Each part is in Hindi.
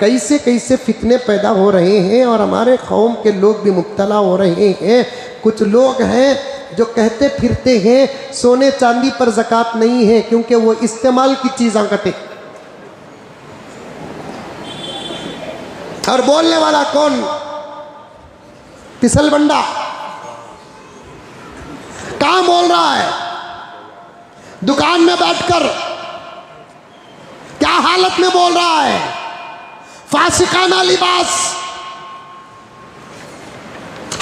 कैसे कैसे फितने पैदा हो रहे हैं और हमारे कौम के लोग भी मुब्तला हो रहे हैं। कुछ लोग हैं जो कहते फिरते हैं सोने चांदी पर ज़कात नहीं है क्योंकि वो इस्तेमाल की चीज़ आंकते। और बोलने वाला कौन? फिसल बंडा। कहां बोल रहा है? दुकान में बैठकर क्या हालत में बोल रहा है? फासिकाना लिबास।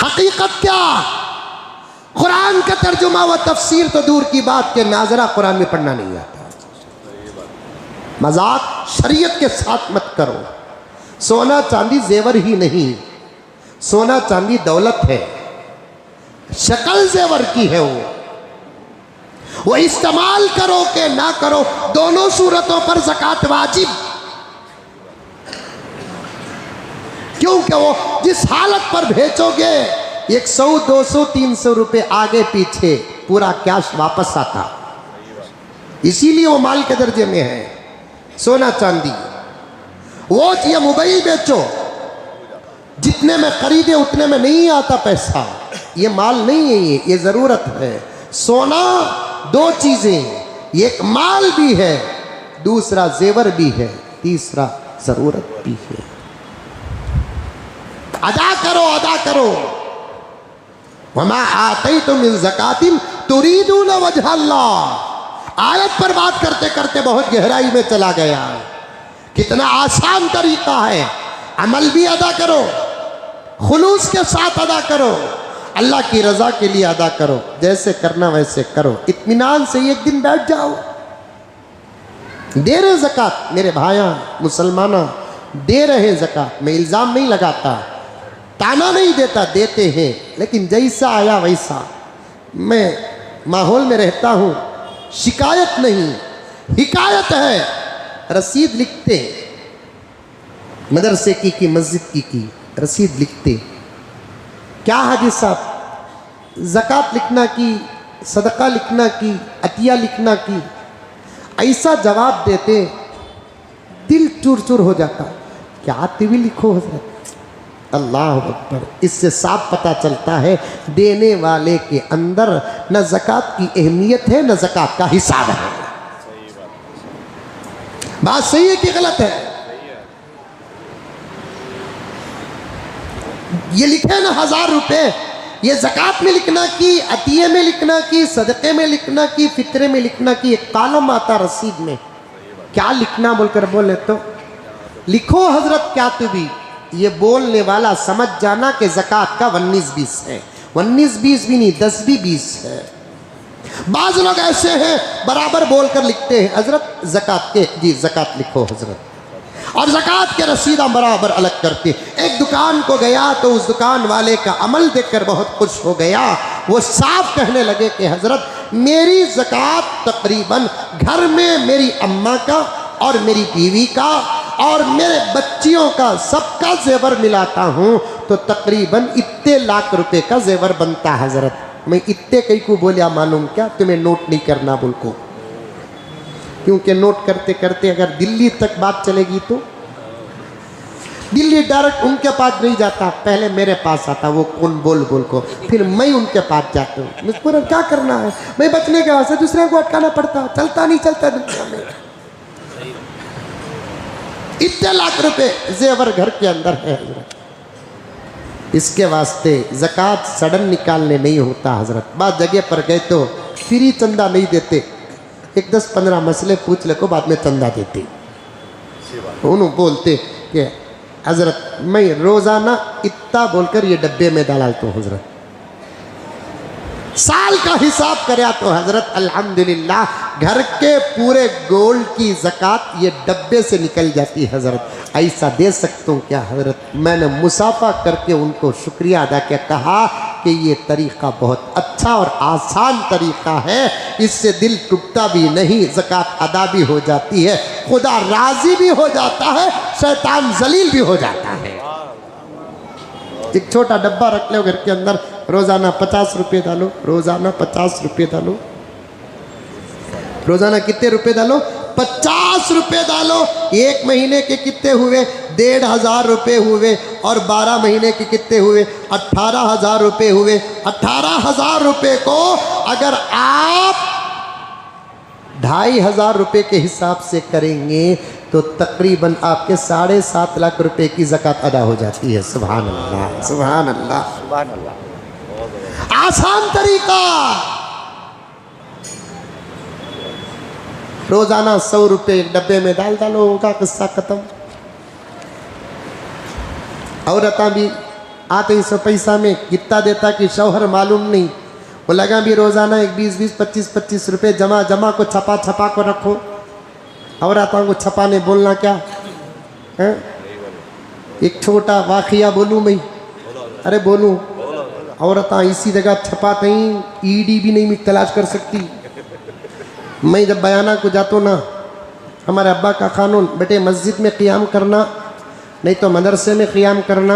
हकीकत क्या? कुरान का तर्जुमा व तफसीर तो दूर की बात के नाजरा कुरान में पढ़ना नहीं आता। मजाक शरीयत के साथ मत करो। सोना चांदी जेवर ही नहीं, सोना चांदी दौलत है, शक्ल जेवर की है। वो इस्तेमाल करो के ना करो, दोनों सूरतों पर ज़कात वाजिब। क्योंकि वो जिस हालत पर भेजोगे 100, 200, 300 रुपए आगे पीछे पूरा कैश वापस आता, इसीलिए वो माल के दर्जे में है। सोना चांदी वो ये मोबाइल बेचो, जितने में खरीदे उतने में नहीं आता पैसा। ये माल नहीं है, ये जरूरत है। सोना दो चीजें, एक माल भी है, दूसरा जेवर भी है, तीसरा जरूरत भी है। अदा करो, अदा करो। वमा आतैतुम मिन ज़कातिन तुरीदून वजह अल्लाह। आयत पर बात करते करते बहुत गहराई में चला गया। कितना आसान तरीका है। अमल भी अदा करो, खुलूस के साथ अदा करो, अल्लाह की रजा के लिए अदा करो। जैसे करना वैसे करो, इत्मीनान से एक दिन बैठ जाओ। दे रहे ज़कात मेरे भाइयों मुसलमाना, दे रहे ज़कात। मैं इल्ज़ाम नहीं लगाता, ताना नहीं देता, देते हैं, लेकिन जैसा आया वैसा। मैं माहौल में रहता हूँ, शिकायत नहीं हिकायत है। रसीद लिखते, मदरसे की मस्जिद की रसीद लिखते। क्या हाजी साहब, ज़कात लिखना की, सदका लिखना की, अतिया लिखना की, ऐसा जवाब देते दिल चूर चूर हो जाता। क्या तिवी लिखो हज़रत? अल्लाह अकबर। इससे साफ पता चलता है देने वाले के अंदर न ज़कात की अहमियत है न ज़कात का हिसाब है। बात सही है कि गलत है? ये लिखे ना 1000 रुपए, ये ज़कात में लिखना की, अतिये में लिखना की, सदक़े में लिखना की, फितरे में लिखना की। एक कालम आता रसीद में, क्या लिखना बोलकर बोले तो लिखो हजरत क्या तू भी। ये बोलने वाला समझ जाना कि ज़कात का 19-20 है। 19-20 भी नहीं, 10 भी 20 है। बाज़ लोग ऐसे हैं बराबर बोलकर लिखते हैं हजरत ज़कात के, जी ज़कात लिखो हजरत, और ज़कात के रसीदा बराबर अलग करते। एक दुकान को गया तो उस दुकान वाले का अमल देखकर बहुत खुश हो गया। वो साफ कहने लगे कि हजरत मेरी ज़कात तकरीबन घर में मेरी अम्मा का और मेरी बीवी का और मेरे बच्चियों का सबका जेवर मिलाता हूँ तो तकरीबन इतने लाख रुपए का जेवर बनता है हजरत। मैं इतने कई को बोलिया मालूम क्या, तुम्हें नोट नहीं करना बोल को, क्योंकि नोट करते करते अगर दिल्ली तक बात चलेगी तो दिल्ली डायरेक्ट उनके पास नहीं जाता, पहले मेरे पास आता। वो कौन बोल बोल को, फिर मैं उनके पास जाता हूँ। मुझको क्या करना है, मैं बचने के वास्ते दूसरे को अटकाना पड़ता, चलता नहीं चलता दुनिया में। इतने लाख रुपए जेवर घर के अंदर है हजरत। इसके वास्ते ज़कात सडन निकालने नहीं होता हजरत। बाद जगह पर गए तो फ्री चंदा नहीं देते, एक 10-15 मसले पूछ ले को बाद में चंदा देते। उन्होंने बोलते कि हजरत मैं रोज़ाना इतना बोलकर ये डब्बे में डालता हूँ हजरत। साल का हिसाब करे तो हजरत अल्हम्दुलिल्लाह घर के पूरे गोल्ड की ज़कात ये डब्बे से निकल जाती है हजरत। ऐसा दे सकता हूँ क्या हजरत? मैंने मुसाफा करके उनको शुक्रिया अदा किया, कहा कि ये तरीक़ा बहुत अच्छा और आसान तरीक़ा है, इससे दिल टूटता भी नहीं, ज़कात अदा भी हो जाती है, खुदा राज़ी भी हो जाता है, शैतान जलील भी हो जाता है। एक छोटा डब्बा रख लो घर के अंदर, रोज़ाना 50 रुपये डालो, रोज़ाना 50 रुपये डालो। रोज़ाना कितने रुपये डालो? 50 रुपये डालो, एक महीने के कितने हुए? 1500 रुपये हुए। और 12 महीने के कितने हुए? 18,000 रुपये हुए। 18,000 रुपये को अगर आप 2,500 रुपये के हिसाब से करेंगे तो तकरीबन आपके 7.5 लाख रुपए की ज़कात अदा हो जाती है। सुभान अल्लाह, सुभान अल्लाह, सुभान अल्लाह। आसान तरीका, रोजाना 100 रुपये एक डब्बे में डाल डालो, होगा किस्सा खत्म। औरता भी आते ही 100 पैसा में कितना देता कि शौहर मालूम नहीं, वो लगा भी रोजाना एक 20-20, 25-25 रुपये जमा जमा को छपा छपा को रखो। औरतों को छपाने बोलना क्या है? एक छोटा वाक़िया बोलूँ मैं? अरे बोलूँ? औरतें इसी जगह छपा कहीं ईडी भी नहीं तलाश कर सकती। मैं जब बयाना को जाता हूँ ना, हमारे अब्बा का कानून, बेटे मस्जिद में क़ियाम करना नहीं तो मदरसे में क़ियाम करना।